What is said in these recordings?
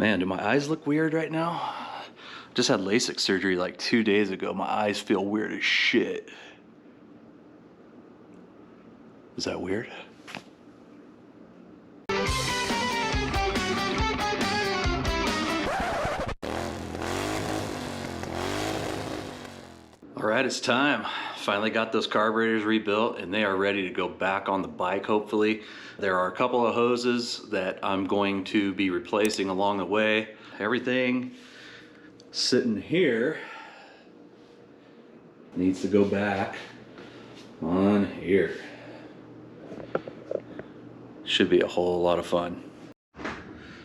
Man, do my eyes look weird right now? Just had LASIK surgery like 2 days ago. My eyes feel weird as shit. Is that weird? All right, it's time. Finally got those carburetors rebuilt and they are ready to go back on the bike, hopefully. There are a couple of hoses that I'm going to be replacing along the way. Everything sitting here needs to go back on here. Should be a whole lot of fun.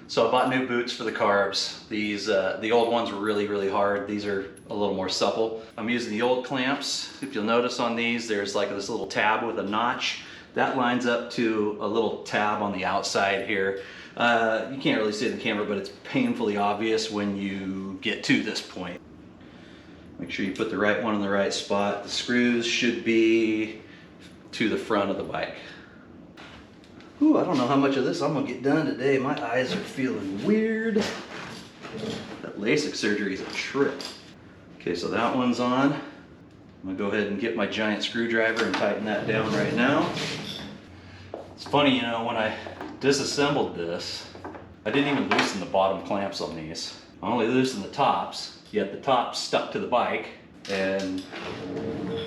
So I bought new boots for the carbs. These, the old ones were really hard. These are a little more supple. I'm using the old clamps. If you'll notice on these, there's like this little tab with a notch. That lines up to a little tab on the outside here. You can't really see it in the camera, but it's painfully obvious when you get to this point. Make sure you put the right one in the right spot. The screws should be to the front of the bike. Ooh, I don't know how much of this I'm gonna get done today. My eyes are feeling weird. That LASIK surgery is a trip. Okay, so that one's on. I'm gonna go ahead and get my giant screwdriver and tighten that down right now. It's funny, you know, when I disassembled this, I didn't even loosen the bottom clamps on these. I only loosened the tops, yet the top stuck to the bike, and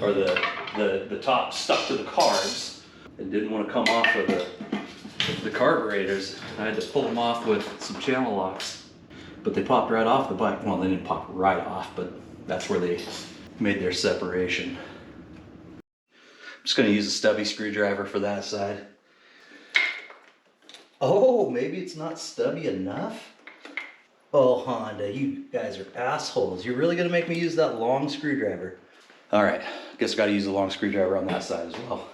or the top stuck to the carbs and didn't want to come off of the carburetors. I had to pull them off with some channel locks, but they popped right off the bike. Well, they didn't pop right off, but that's where they made their separation. I'm just going to use a stubby screwdriver for that side. Oh, maybe it's not stubby enough? Oh, Honda, you guys are assholes. You're really going to make me use that long screwdriver. All right, guess I got to use the long screwdriver on that side as well.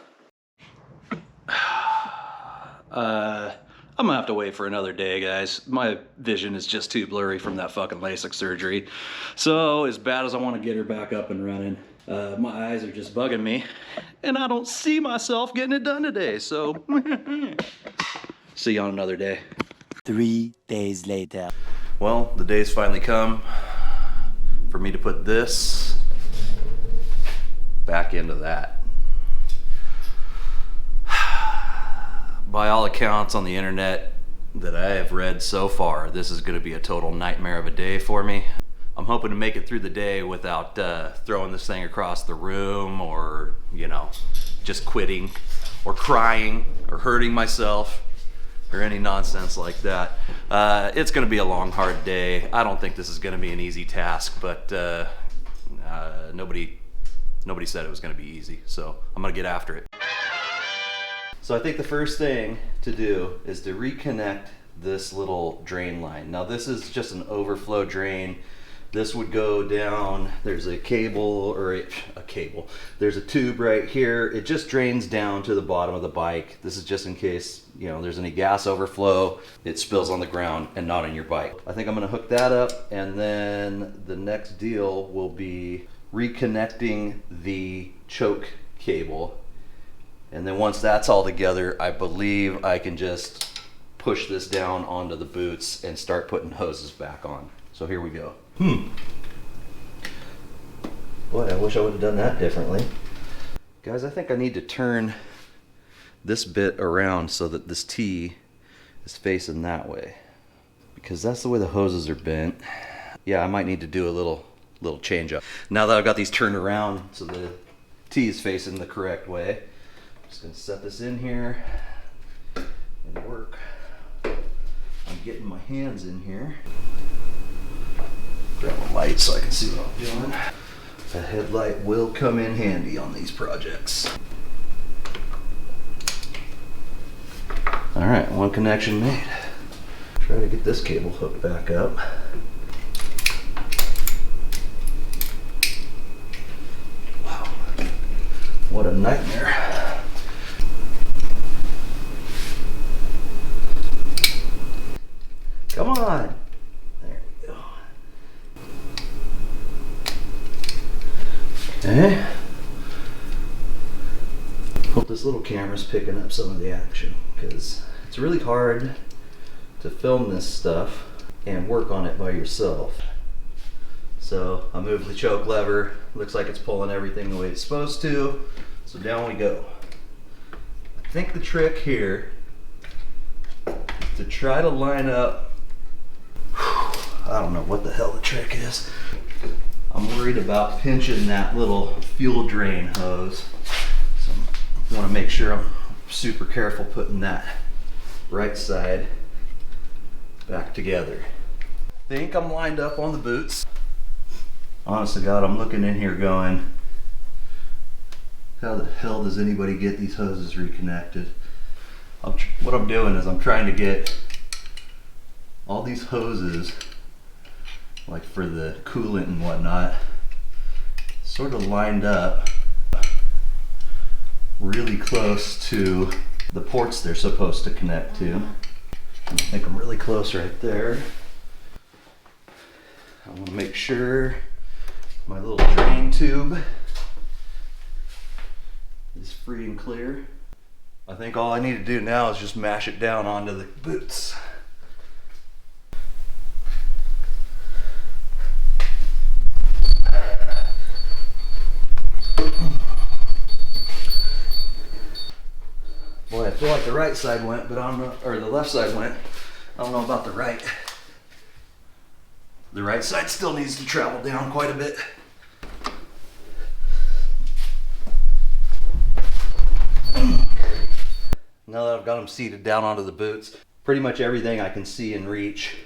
I'm gonna have to wait for another day, guys. My vision is just too blurry from that fucking LASIK surgery. So as bad as I want to get her back up and running, my eyes are just bugging me and I don't see myself getting it done today. So see you on another day. 3 days later. Well, the day's finally come for me to put this back into that. By all accounts on the internet that I have read so far, this is going to be a total nightmare of a day for me. I'm hoping to make it through the day without throwing this thing across the room or, you know, just quitting or crying or hurting myself or any nonsense like that. It's going to be a long, hard day. I don't think this is going to be an easy task, but nobody said it was going to be easy, so I'm going to get after it. So I think the first thing to do is to reconnect this little drain line. Now this is just an overflow drain. This would go down, there's a cable, or a cable. There's a tube right here. It just drains down to the bottom of the bike. This is just in case, you know, there's any gas overflow, it spills on the ground and not on your bike. I think I'm gonna hook that up, and then the next deal will be reconnecting the choke cable. And then once that's all together, I believe I can just push this down onto the boots and start putting hoses back on. So here we go. Boy, I wish I would have done that differently. Guys, I think I need to turn this bit around so that this T is facing that way, because that's the way the hoses are bent. Yeah, I might need to do a little change up. Now that I've got these turned around so the T is facing the correct way, just gonna set this in here and work. I'm getting my hands in here. Grab a light so I can see what I'm doing. A headlight will come in handy on these projects. All right, one connection made. Try to get this cable hooked back up. Wow, what a nightmare. Come on. There we go. Okay. Hope this little camera's picking up some of the action, because it's really hard to film this stuff and work on it by yourself. So I move the choke lever, looks like it's pulling everything the way it's supposed to, so down we go. I think the trick here is to try to line up, I don't know what the hell the trick is. I'm worried about pinching that little fuel drain hose, so I want to make sure I'm super careful putting that right side back together. I think I'm lined up on the boots. Honest to God, I'm looking in here going, how the hell does anybody get these hoses reconnected? What I'm doing is I'm trying to get all these hoses, like for the coolant and whatnot, sort of lined up really close to the ports they're supposed to connect to. I think I'm really close right there. I want to make sure my little drain tube is free and clear. I think all I need to do now is just mash it down onto the boots. Boy, I feel like the right side went, but I don't know, or the left side went. I don't know about the right. The right side still needs to travel down quite a bit. Now that I've got them seated down onto the boots, pretty much everything I can see and reach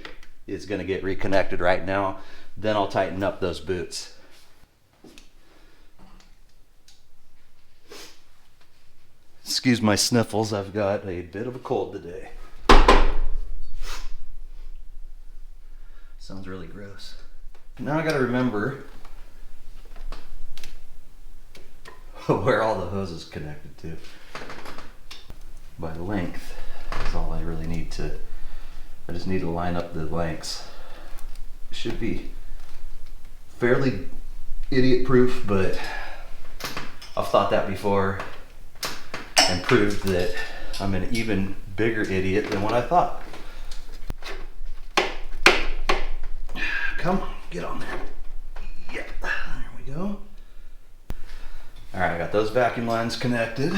is going to get reconnected right now. Then I'll tighten up those boots. Excuse my sniffles, I've got a bit of a cold today. Sounds really gross. Now I gotta remember where all the hoses connected to. By length is all I really need to, I just need to line up the lengths. It should be fairly idiot proof, but I've thought that before and proved that I'm an even bigger idiot than what I thought. Come on, get on there. Yeah, there we go. All right, I got those vacuum lines connected.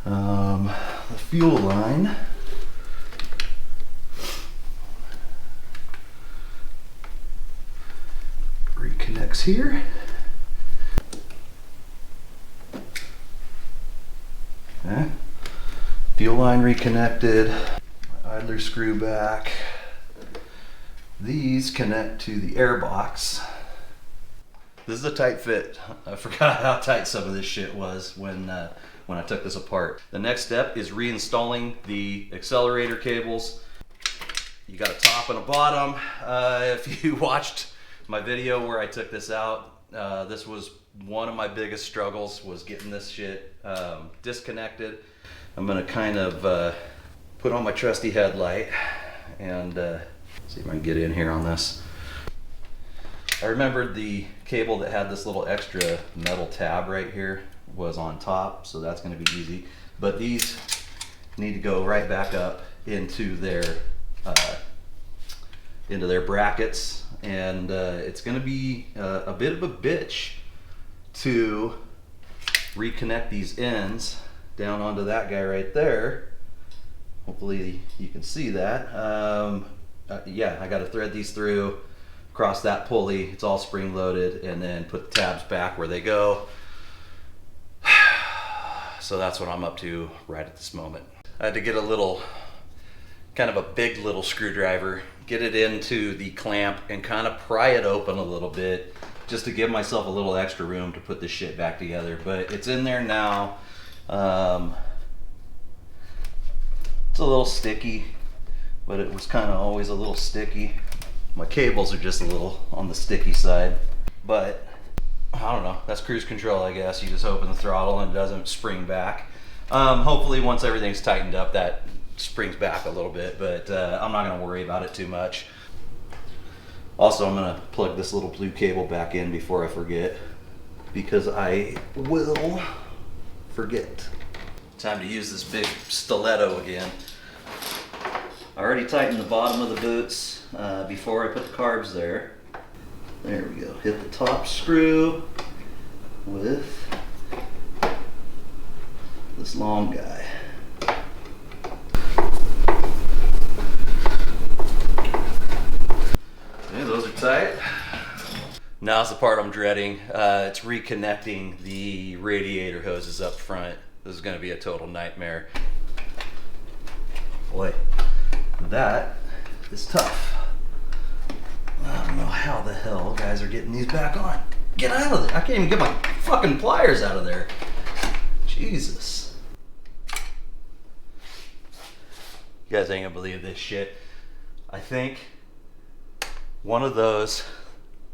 The fuel line. Reconnects here. Okay. Fuel line reconnected. Idler screw back. These connect to the air box. This is a tight fit. I forgot how tight some of this shit was when I took this apart. The next step is reinstalling the accelerator cables. You got a top and a bottom. If you watched my video where I took this out, this was one of my biggest struggles, was getting this shit disconnected. I'm gonna kind of put on my trusty headlight and see if I can get in here on this. I remembered the cable that had this little extra metal tab right here was on top, so that's going to be easy. But these need to go right back up into their brackets, and it's going to be a bit of a bitch to reconnect these ends down onto that guy right there. Hopefully you can see that. Yeah, I got to thread these through, cross that pulley, it's all spring loaded, and then put the tabs back where they go. So that's what I'm up to right at this moment. I had to get a little, kind of a big little screwdriver, get it into the clamp and kind of pry it open a little bit just to give myself a little extra room to put this shit back together. But it's in there now. It's a little sticky, but it was kind of always a little sticky. My cables are just a little on the sticky side, but I don't know, that's cruise control, I guess. You just open the throttle and it doesn't spring back. Hopefully once everything's tightened up, that springs back a little bit, but I'm not gonna worry about it too much. Also, I'm gonna plug this little blue cable back in before I forget, because I will forget. Time to use this big stiletto again. I already tightened the bottom of the boots before I put the carbs there. There we go. Hit the top screw with this long guy. Okay, those are tight. Now's the part I'm dreading. It's reconnecting the radiator hoses up front. This is going to be a total nightmare. Boy, that is tough. I don't know how the hell guys are getting these back on. Get out of there. I can't even get my fucking pliers out of there. Jesus. You guys ain't gonna believe this shit. I think one of those,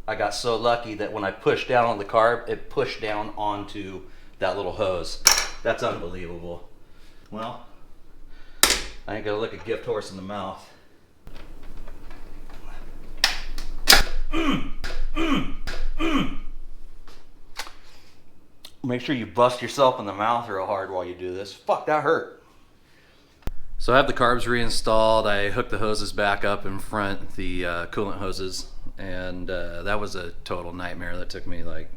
I got so lucky that when I pushed down on the carb, it pushed down onto that little hose. That's unbelievable. Well, I ain't gonna look a gift horse in the mouth. Make sure you bust yourself in the mouth real hard while you do this. Fuck, that hurt. So I have the carbs reinstalled. I hooked the hoses back up in front, the coolant hoses, and that was a total nightmare. That took me like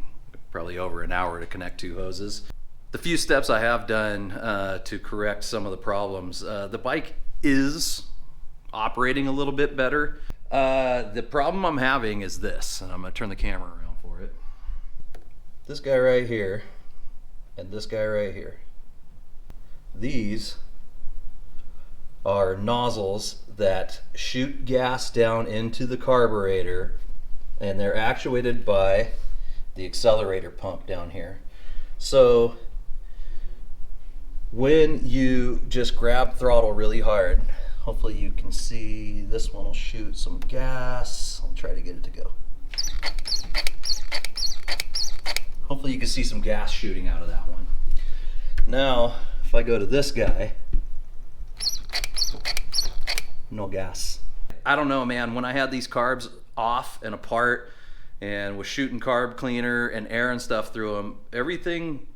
probably over an hour to connect 2 hoses. The few steps I have done to correct some of the problems, the bike is operating a little bit better. The problem I'm having is this, and I'm gonna turn the camera around for it. This guy right here, and this guy right here. These are nozzles that shoot gas down into the carburetor, and they're actuated by the accelerator pump down here. So when you just grab throttle really hard, hopefully you can see this one will shoot some gas. I'll try to get it to go. Hopefully you can see some gas shooting out of that one. Now, if I go to this guy, no gas. I don't know, man. When I had these carbs off and apart and was shooting carb cleaner and air and stuff through them, everything,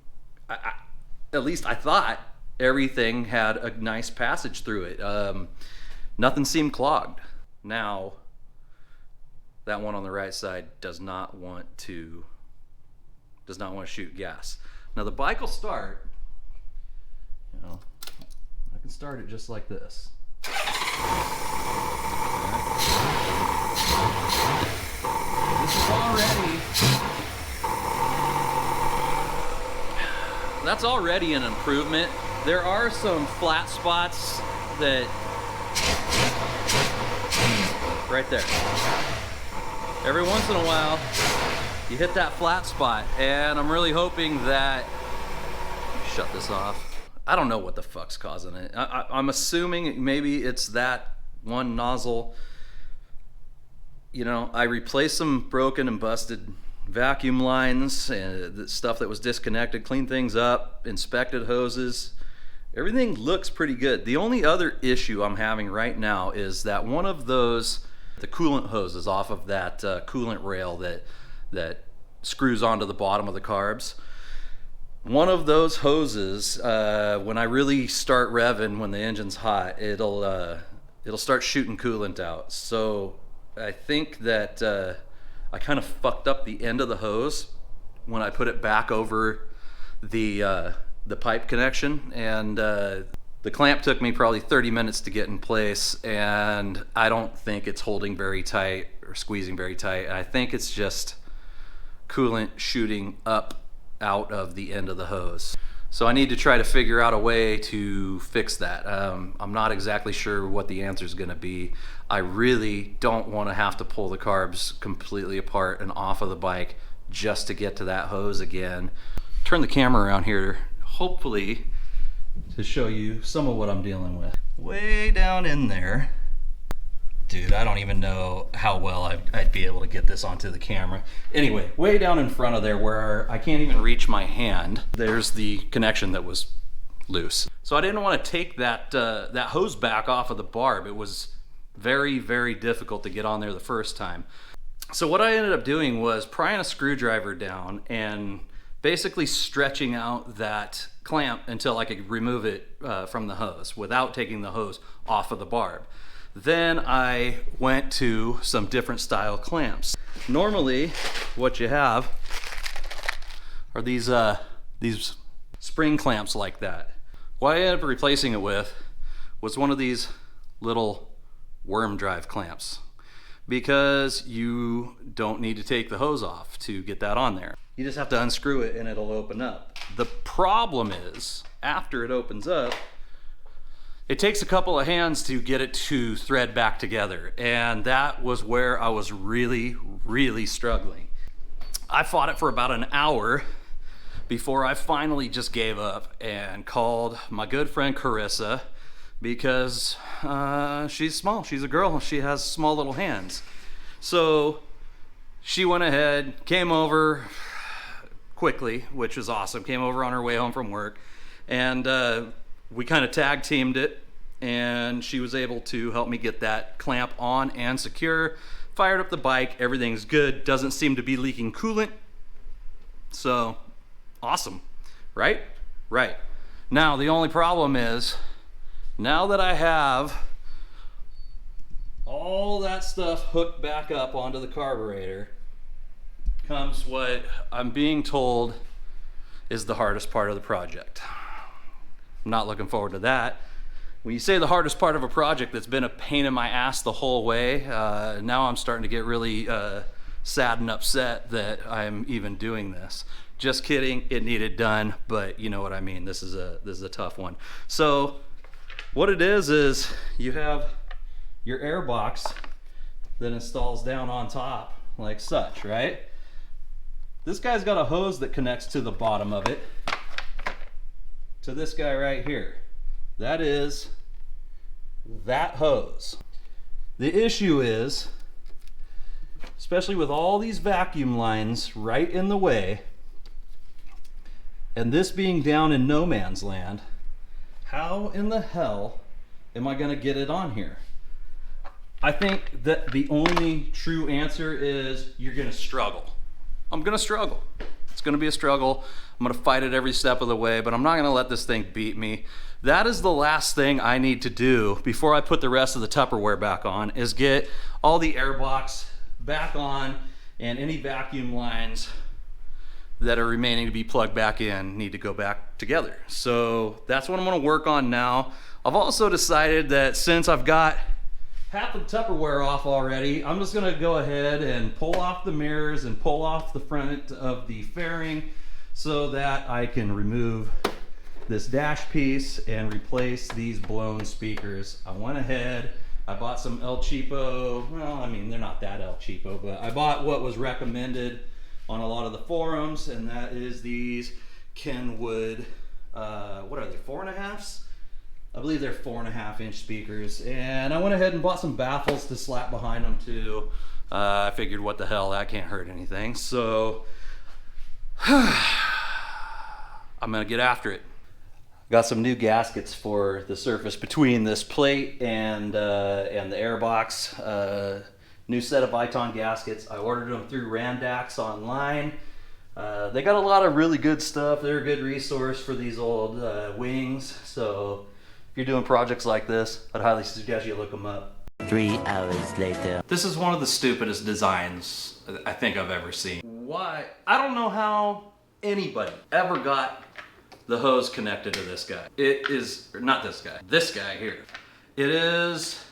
at least I thought, everything had a nice passage through it. Nothing seemed clogged. Now, that one on the right side does not want to shoot gas. Now the bike will start, you know, I can start it just like this. This is already, that's already an improvement. There are some flat spots that, right there. Every once in a while, you hit that flat spot, and I'm really hoping that, shut this off. I don't know what the fuck's causing it. I'm assuming maybe it's that one nozzle. You know, I replaced some broken and busted vacuum lines and the stuff that was disconnected, cleaned things up, inspected hoses. Everything looks pretty good. The only other issue I'm having right now is that one of those, the coolant hoses off of that coolant rail that screws onto the bottom of the carbs. One of those hoses, when I really start revving, when the engine's hot, it'll start shooting coolant out. So I think that I kind of fucked up the end of the hose when I put it back over the pipe connection, and the clamp took me probably 30 minutes to get in place, and I don't think it's holding very tight or squeezing very tight. I think it's just coolant shooting up out of the end of the hose. So I need to try to figure out a way to fix that. I'm not exactly sure what the answer is going to be. I really don't want to have to pull the carbs completely apart and off of the bike just to get to that hose again. Turn the camera around here, hopefully to show you some of what I'm dealing with. Way down in there, dude, I don't even know how well I'd be able to get this onto the camera. Anyway, way down in front of there where I can't even reach my hand, there's the connection that was loose. So I didn't want to take that hose back off of the barb. It was very, very difficult to get on there the first time. So what I ended up doing was prying a screwdriver down and basically stretching out that clamp until I could remove it from the hose without taking the hose off of the barb. Then I went to some different style clamps. Normally, what you have are these spring clamps like that. What I ended up replacing it with was one of these little worm drive clamps, because you don't need to take the hose off to get that on there. You just have to unscrew it and it'll open up. The problem is, after it opens up, it takes a couple of hands to get it to thread back together, and that was where I was really, really struggling. I fought it for about an hour before I finally just gave up and called my good friend Carissa, because she's small, she's a girl, she has small little hands. So she went ahead, came over quickly, which was awesome, came over on her way home from work, and we kind of tag teamed it, and she was able to help me get that clamp on and secure. Fired up the bike, everything's good, doesn't seem to be leaking coolant. So, awesome, right? Right. Now, the only problem is, now that I have all that stuff hooked back up onto the carburetor, comes what I'm being told is the hardest part of the project. I'm not looking forward to that. When you say the hardest part of a project that's been a pain in my ass the whole way, now I'm starting to get really sad and upset that I'm even doing this. Just kidding, it needed done, but you know what I mean. This is a tough one. So what it is you have your air box that installs down on top like such, right? This guy's got a hose that connects to the bottom of it to this guy right here. That is that hose. The issue is, especially with all these vacuum lines right in the way, and this being down in no man's land, how in the hell am I gonna get it on here? I think that the only true answer is you're gonna struggle. I'm gonna struggle. It's gonna be a struggle. I'm gonna fight it every step of the way, but I'm not gonna let this thing beat me. That is the last thing I need to do before I put the rest of the Tupperware back on, is get all the air box back on, and any vacuum lines that are remaining to be plugged back in need to go back together. So that's what I'm gonna work on now. I've also decided that since I've got half of the Tupperware off already, I'm just gonna go ahead and pull off the mirrors and pull off the front of the fairing so that I can remove this dash piece and replace these blown speakers. I went ahead, I bought some El Cheapo, well, I mean, they're not that El Cheapo, but I bought what was recommended on a lot of the forums, and that is these Kenwood, what are they, 4.5s? I believe they're 4.5-inch speakers, and I went ahead and bought some baffles to slap behind them too. I figured, what the hell, that can't hurt anything. So I'm gonna get after it. Got some new gaskets for the surface between this plate and the air box. New set of Viton gaskets. I ordered them through Randax online. They got a lot of really good stuff. They're a good resource for these old wings. So if you're doing projects like this, I'd highly suggest you look them up. 3 hours later. This is one of the stupidest designs I think I've ever seen. Why? I don't know how anybody ever got the hose connected to this guy. It is, or not this guy here. It is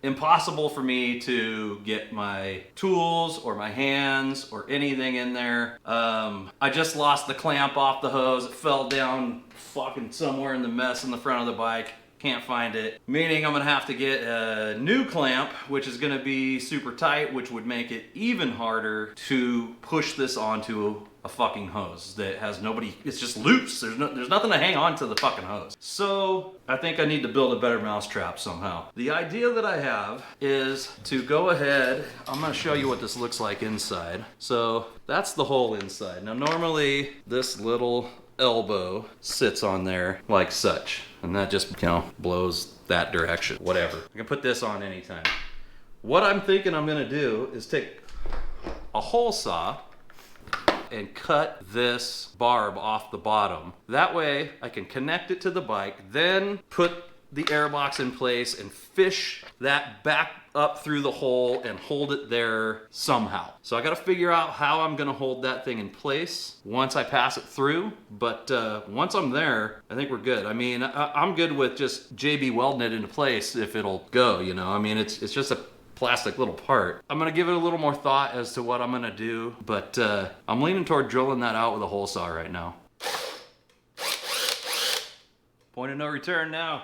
impossible for me to get my tools or my hands or anything in there. I just lost the clamp off the hose. It fell down fucking somewhere in the mess in the front of the bike. Can't find it. Meaning I'm gonna have to get a new clamp, which is gonna be super tight, which would make it even harder to push this onto a fucking hose that has nobody, it's just loose. There's nothing to hang on to the fucking hose. So I think I need to build a better mousetrap somehow. The idea that I have is to go ahead, I'm gonna show you what this looks like inside. So that's the hole inside. Now normally this little elbow sits on there like such, and that just, you know, blows that direction, whatever. I can put this on anytime. What I'm thinking I'm gonna do is take a hole saw and cut this barb off the bottom. That way I can connect it to the bike, then put the airbox in place and fish that back up through the hole and hold it there somehow. So I gotta figure out how I'm gonna hold that thing in place once I pass it through. But once I'm there, I think we're good. I mean, I'm good with just JB welding it into place if it'll go, you know? I mean, it's just a plastic little part. I'm gonna give it a little more thought as to what I'm gonna do, but I'm leaning toward drilling that out with a hole saw right now. Point of no return now.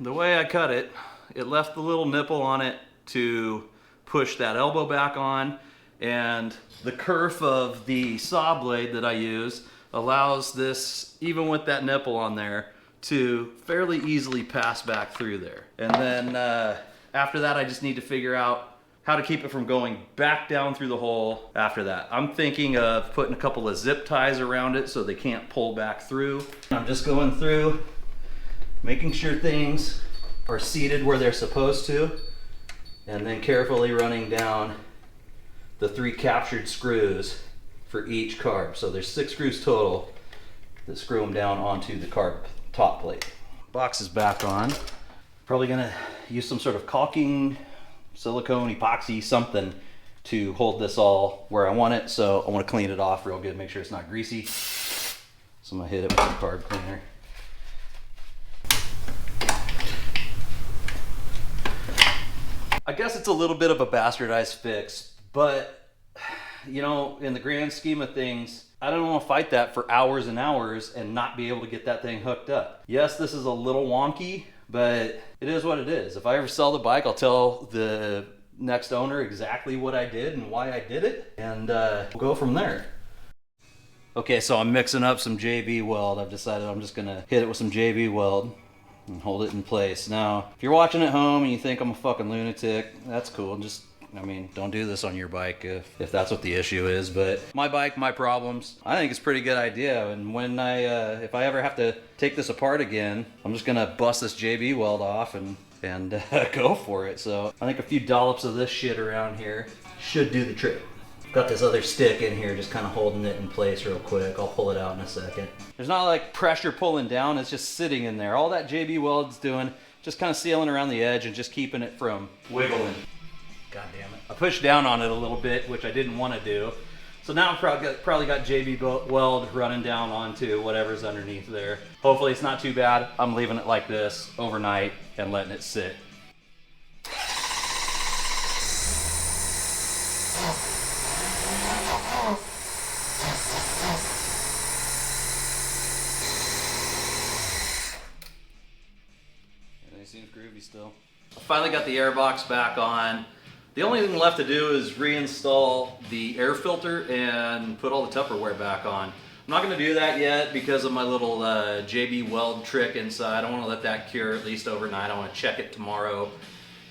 The way I cut it, it left the little nipple on it to push that elbow back on, and the kerf of the saw blade that I use allows this, even with that nipple on there, to fairly easily pass back through there. And then after that, I just need to figure out how to keep it from going back down through the hole after that. I'm thinking of putting a couple of zip ties around it so they can't pull back through. I'm just going through, making sure things are seated where they're supposed to, and then carefully running down the 3 captured screws for each carb. So there's 6 screws total that screw them down onto the carb top plate. Box is back on. Probably gonna use some sort of caulking, silicone, epoxy, something to hold this all where I want it. So I want to clean it off real good, make sure it's not greasy. So I'm gonna hit it with the carb cleaner. I guess it's a little bit of a bastardized fix, but you know, in the grand scheme of things, I don't want to fight that for hours and hours and not be able to get that thing hooked up. Yes, this is a little wonky, but it is what it is. If I ever sell the bike, I'll tell the next owner exactly what I did and why I did it, and we'll go from there. Okay, so I'm mixing up some JB weld. I've decided I'm just gonna hit it with some JB weld and hold it in place. Now, if you're watching at home and you think I'm a fucking lunatic, that's cool. Just, I mean, don't do this on your bike if that's what the issue is. But my bike, my problems. I think it's a pretty good idea. And when if I ever have to take this apart again, I'm just gonna bust this JB weld off and go for it. So I think a few dollops of this shit around here should do the trick. Got this other stick in here just kind of holding it in place real quick. I'll pull it out in a second. There's not like pressure pulling down, it's just sitting in there. All that JB weld's doing, just kind of sealing around the edge and just keeping it from wiggling. God damn it. I pushed down on it a little bit, which I didn't want to do. So now I've probably got JB weld running down onto whatever's underneath there. Hopefully it's not too bad. I'm leaving it like this overnight and letting it sit. Everything seems groovy still. I finally got the airbox back on. The only thing left to do is reinstall the air filter and put all the Tupperware back on. I'm not going to do that yet because of my little JB weld trick inside. I want to let that cure at least overnight. I want to check it tomorrow.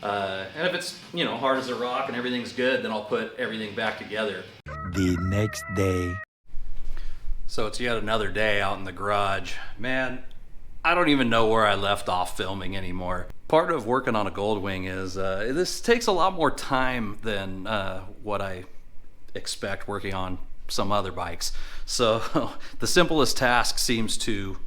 And if it's, you know, hard as a rock and everything's good, then I'll put everything back together. The next day. So it's yet another day out in the garage. Man, I don't even know where I left off filming anymore. Part of working on a Goldwing is this takes a lot more time than what I expect working on some other bikes. So the simplest task seems to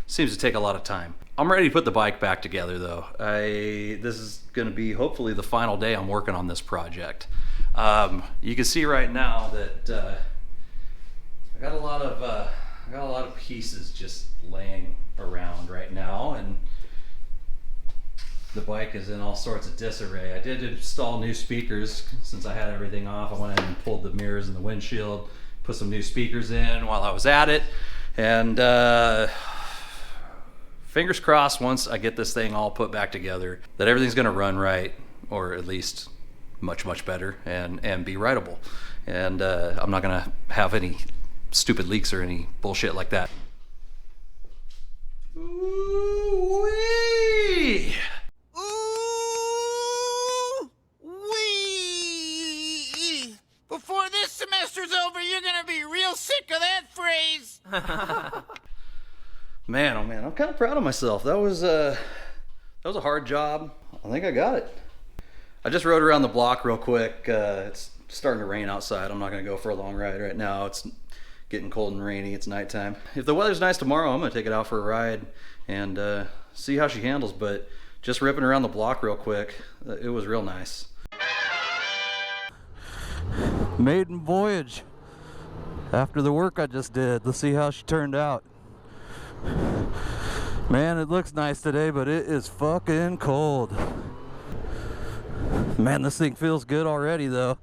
take a lot of time. I'm ready to put the bike back together though. This is going to be hopefully the final day I'm working on this project. You can see right now that I got a lot of pieces just laying around right now, and the bike is in all sorts of disarray. I did install new speakers since I had everything off. I went ahead and pulled the mirrors and the windshield, put some new speakers in while I was at it, and fingers crossed once I get this thing all put back together that everything's gonna run right, or at least much better, and be rideable. And I'm not gonna have any stupid leaks or any bullshit like that. Ooh-wee! Ooh-wee! Before this semester's over, you're gonna be real sick of that phrase. Man, oh man, I'm kind of proud of myself. That was a hard job. I think I got it. I just rode around the block real quick. It's starting to rain outside. I'm not gonna go for a long ride right now. It's getting cold and rainy. It's nighttime. If the weather's nice tomorrow, I'm gonna take it out for a ride and see how she handles, but just ripping around the block real quick, it was real nice. Maiden voyage. After the work I just did, let's see how she turned out. Man, it looks nice today, but it is fucking cold. Man, this thing feels good already though.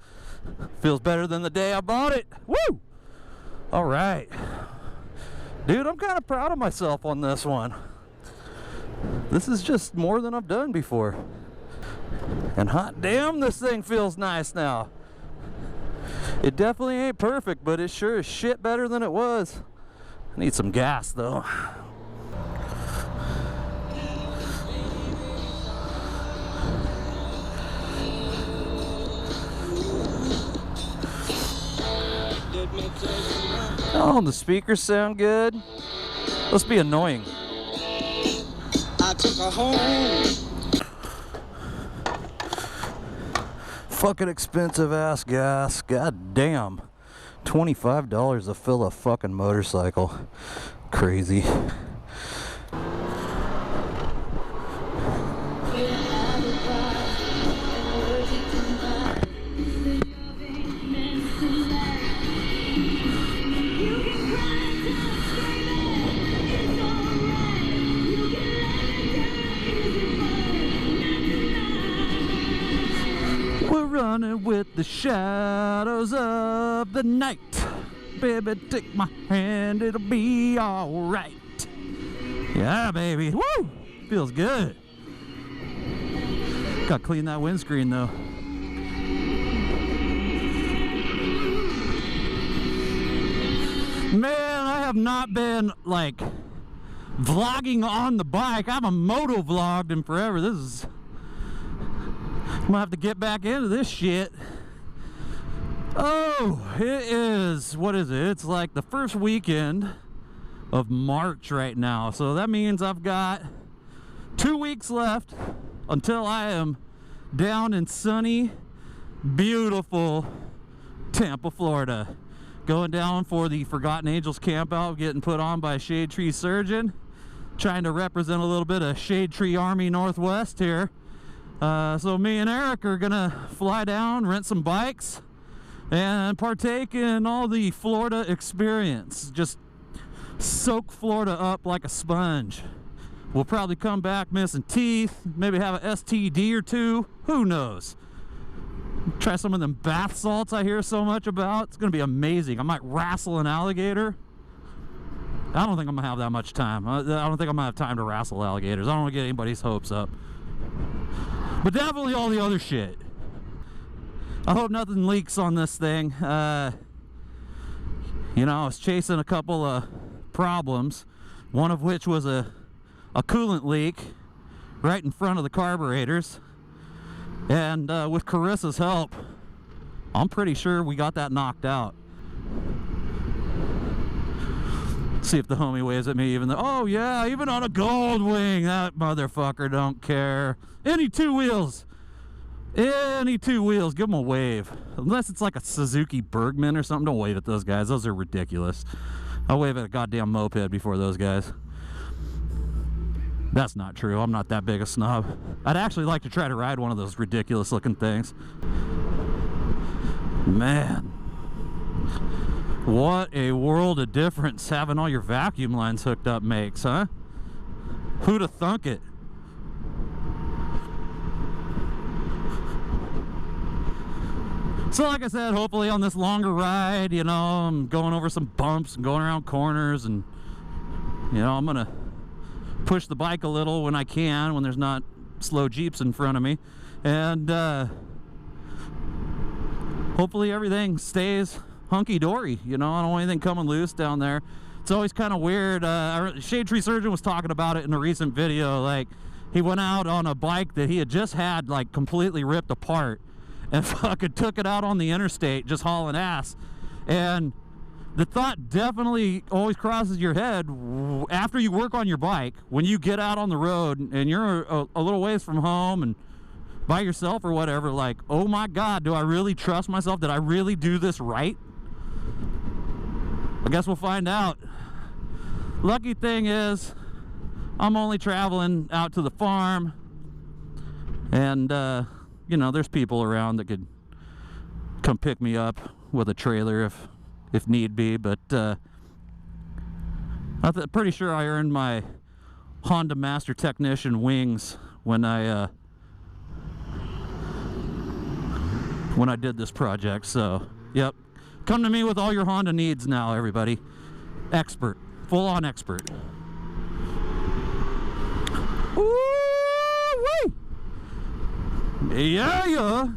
Feels better than the day I bought it. Woo! All right. Dude, I'm kind of proud of myself on this one. This is just more than I've done before. And hot damn, this thing feels nice now. It definitely ain't perfect, but it sure is shit better than it was. I need some gas though. Oh, the speakers sound good. Let's be annoying. I took her home. Fucking expensive ass gas. God damn. $25 to fill a fucking motorcycle. Crazy. Running with the shadows of the night. Baby, take my hand, it'll be alright. Yeah, baby. Woo! Feels good. Gotta clean that windscreen though. Man, I have not been like vlogging on the bike. I haven't motovlogged in forever. This is... I'm gonna have to get back into this shit. Oh, it is, what is it? It's like the first weekend of March right now. So that means I've got 2 weeks left until I am down in sunny, beautiful Tampa, Florida. Going down for the Forgotten Angels camp out, getting put on by Shade Tree Surgeon. Trying to represent a little bit of Shade Tree Army Northwest here. So me and Eric are gonna fly down, rent some bikes, and partake in all the Florida experience. Just soak Florida up like a sponge. We'll probably come back missing teeth, maybe have an STD or two, who knows. Try some of them bath salts I hear so much about. It's gonna be amazing. I might wrestle an alligator. I don't think I'm gonna have that much time. I don't think I'm gonna have time to wrestle alligators. I don't want to get anybody's hopes up. But definitely all the other shit. I hope nothing leaks on this thing. You know, I was chasing a couple of problems, one of which was a coolant leak right in front of the carburetors. And with Carissa's help, I'm pretty sure we got that knocked out. See if the homie waves at me even though, oh yeah, even on a Goldwing, that motherfucker don't care. Any two wheels, give them a wave. Unless it's like a Suzuki Bergman or something, don't wave at those guys. Those are ridiculous. I'll wave at a goddamn moped before those guys. That's not true. I'm not that big a snob. I'd actually like to try to ride one of those ridiculous looking things. Man. What a world of difference having all your vacuum lines hooked up makes, huh? Who'd have thunk it? So like I said, hopefully on this longer ride, you know, I'm going over some bumps and going around corners, and you know, I'm gonna push the bike a little when I can, when there's not slow Jeeps in front of me, and hopefully everything stays hunky-dory. You know, I don't want anything coming loose down there. It's always kind of weird. Shade Tree Surgeon was talking about it in a recent video. Like, he went out on a bike that he had just had like completely ripped apart and fucking took it out on the interstate just hauling ass. And the thought definitely always crosses your head after you work on your bike, when you get out on the road and you're a little ways from home and by yourself or whatever, like, oh my God, do I really trust myself? Did I really do this right? I guess we'll find out. Lucky thing is, I'm only traveling out to the farm, and you know, there's people around that could come pick me up with a trailer if need be. But I'm pretty sure I earned my Honda Master Technician wings when I did this project. So yep, come to me with all your Honda needs now, everybody. Expert, full-on expert. Woo-wee! Yeah, yeah.